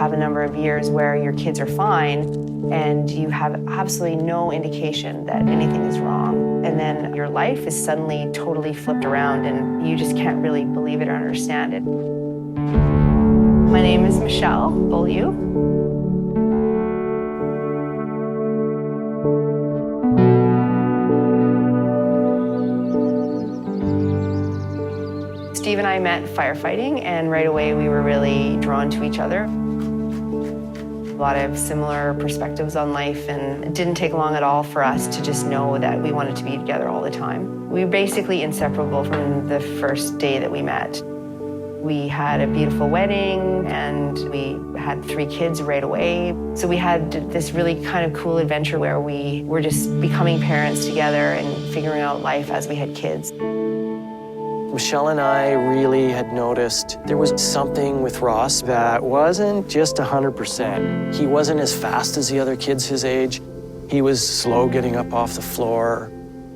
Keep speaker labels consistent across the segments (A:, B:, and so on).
A: have a number of years where your kids are fine and you have absolutely no indication that anything is wrong. And then your life is suddenly totally flipped around and you just can't really believe it or understand it. My name is Michelle Beaulieu. Steve and I met firefighting, and right away we were really drawn to each other. A lot of similar perspectives on life, and it didn't take long at all for us to just know that we wanted to be together all the time. We were basically inseparable from the first day that we met. We had a beautiful wedding, and we had 3 kids right away. So we had this really kind of cool adventure where we were just becoming parents together and figuring out life as we had kids.
B: Michelle and I really had noticed there was something with Ross that wasn't just 100%. He wasn't as fast as the other kids his age. He was slow getting up off the floor.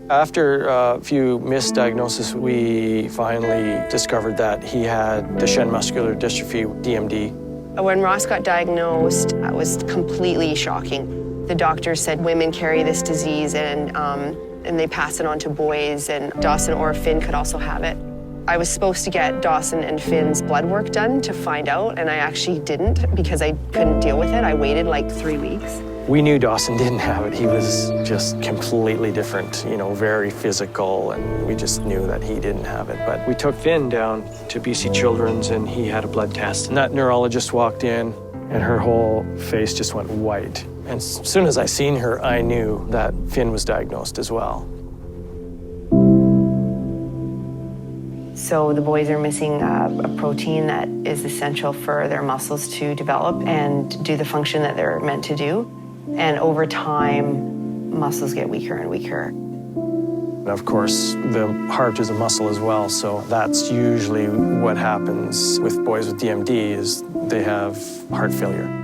B: After a few misdiagnoses, we finally discovered that he had Duchenne muscular dystrophy, DMD.
A: When Ross got diagnosed, it was completely shocking. The doctor said women carry this disease and they pass it on to boys, and Dawson or Finn could also have it. I was supposed to get Dawson and Finn's blood work done to find out, and I actually didn't because I couldn't deal with it. I waited like 3 weeks.
B: We knew Dawson didn't have it. He was just completely different, you know, very physical, and we just knew that he didn't have it. But we took Finn down to BC Children's, and he had a blood test. And that neurologist walked in, and her whole face just went white. And as soon as I seen her, I knew that Finn was diagnosed as well.
A: So the boys are missing a protein that is essential for their muscles to develop and do the function that they're meant to do. And over time, muscles get weaker and weaker.
B: And of course, the heart is a muscle as well, so that's usually what happens with boys with DMD is they have heart failure.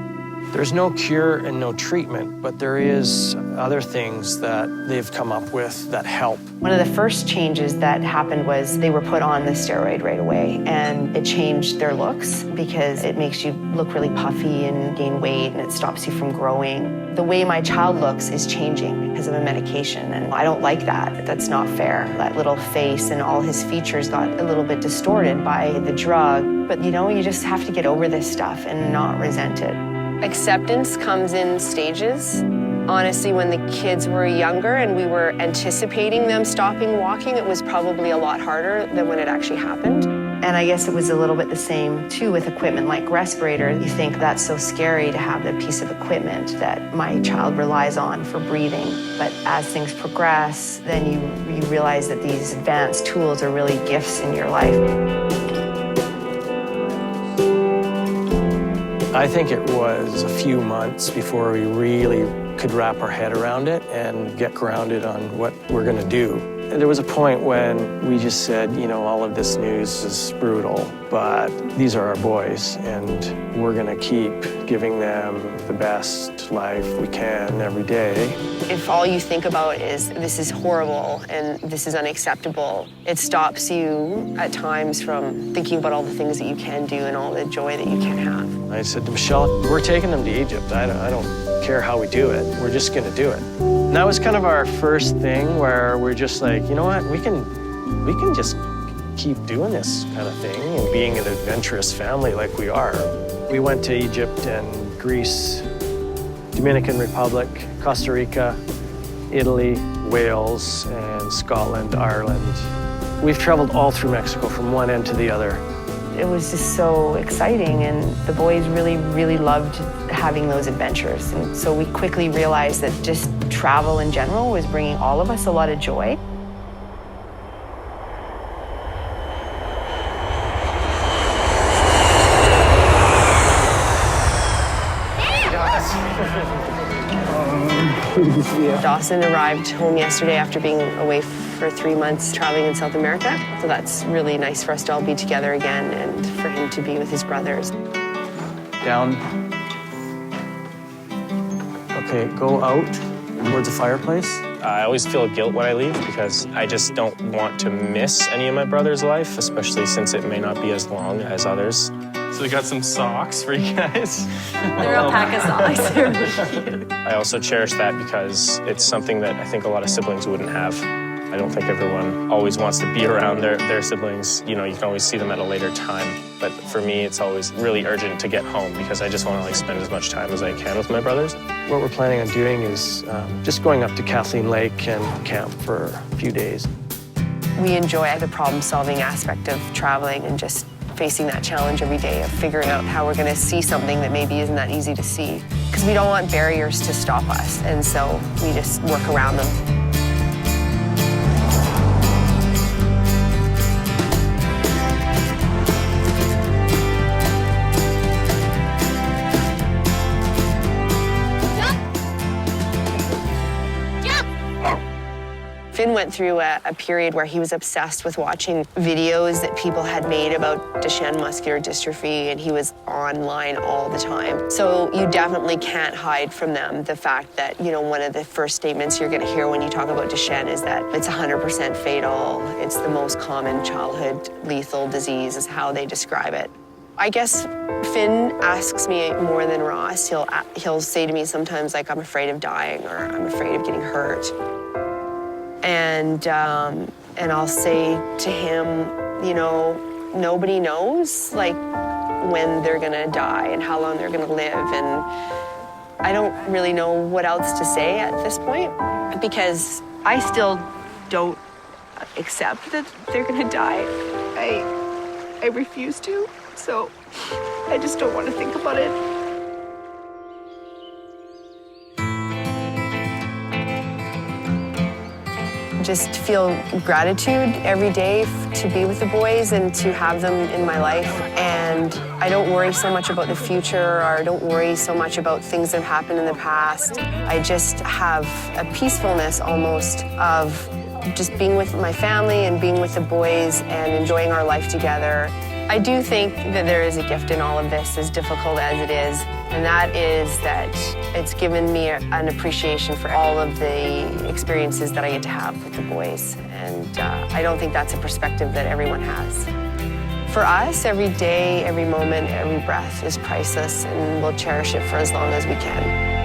B: There's no cure and no treatment, but there is other things that they've come up with that help.
A: One of the first changes that happened was they were put on the steroid right away, and it changed their looks because it makes you look really puffy and gain weight, and it stops you from growing. The way my child looks is changing because of a medication, and I don't like that. That's not fair. That little face and all his features got a little bit distorted by the drug. But you know, you just have to get over this stuff and not resent it. Acceptance comes in stages. Honestly, when the kids were younger and we were anticipating them stopping walking, it was probably a lot harder than when it actually happened. And I guess it was a little bit the same, too, with equipment like respirator. You think that's so scary to have the piece of equipment that my child relies on for breathing. But as things progress, then you realize that these advanced tools are really gifts in your life.
B: I think it was a few months before we really could wrap our head around it and get grounded on what we're going to do. And there was a point when we just said, you know, all of this news is brutal, but these are our boys, and we're going to keep giving them the best life we can every day.
A: If all you think about is this is horrible and this is unacceptable, it stops you at times from thinking about all the things that you can do and all the joy that you can have.
B: I said to Michelle, we're taking them to Egypt. I don't care how we do it. We're just going to do it. And that was kind of our first thing where we're just like, you know what, we can just keep doing this kind of thing and being an adventurous family like we are. We went to Egypt and Greece, Dominican Republic, Costa Rica, Italy, Wales, and Scotland, Ireland. We've traveled all through Mexico from one end to the other.
A: It was just so exciting, and the boys really, really loved having those adventures. And so we quickly realized that just travel in general was bringing all of us a lot of joy. Dawson arrived home yesterday after being away for 3 months traveling in South America. So that's really nice for us to all be together again and for him to be with his brothers.
B: Down. Okay, go out towards the fireplace.
C: I always feel guilt when I leave because I just don't want to miss any of my brother's life, especially since it may not be as long as others.
D: So we got some socks for you guys.
E: They're a pack of socks. They're really cute.
C: I also cherish that because it's something that I think a lot of siblings wouldn't have. I don't think everyone always wants to be around their siblings. You know, you can always see them at a later time. But for me, it's always really urgent to get home because I just want to like spend as much time as I can with my brothers.
B: What we're planning on doing is just going up to Kathleen Lake and camp for a few days.
A: We enjoy the problem-solving aspect of traveling and just facing that challenge every day of figuring out how we're going to see something that maybe isn't that easy to see. Because we don't want barriers to stop us, and so we just work around them. Finn went through a period where he was obsessed with watching videos that people had made about Duchenne muscular dystrophy, and he was online all the time. So you definitely can't hide from them the fact that, you know, one of the first statements you're going to hear when you talk about Duchenne is that it's 100% fatal. It's the most common childhood lethal disease is how they describe it. I guess Finn asks me more than Ross. He'll say to me sometimes, like, I'm afraid of dying or I'm afraid of getting hurt. And I'll say to him, you know, nobody knows, like, when they're gonna die and how long they're gonna live. And I don't really know what else to say at this point because I still don't accept that they're gonna die. I refuse to, so I just don't want to think about it. Just feel gratitude every day to be with the boys and to have them in my life. And I don't worry so much about the future, or I don't worry so much about things that have happened in the past. I just have a peacefulness almost of just being with my family and being with the boys and enjoying our life together. I do think that there is a gift in all of this, as difficult as it is, and that is that it's given me an appreciation for all of the experiences that I get to have with the boys, and I don't think that's a perspective that everyone has. For us, every day, every moment, every breath is priceless, and we'll cherish it for as long as we can.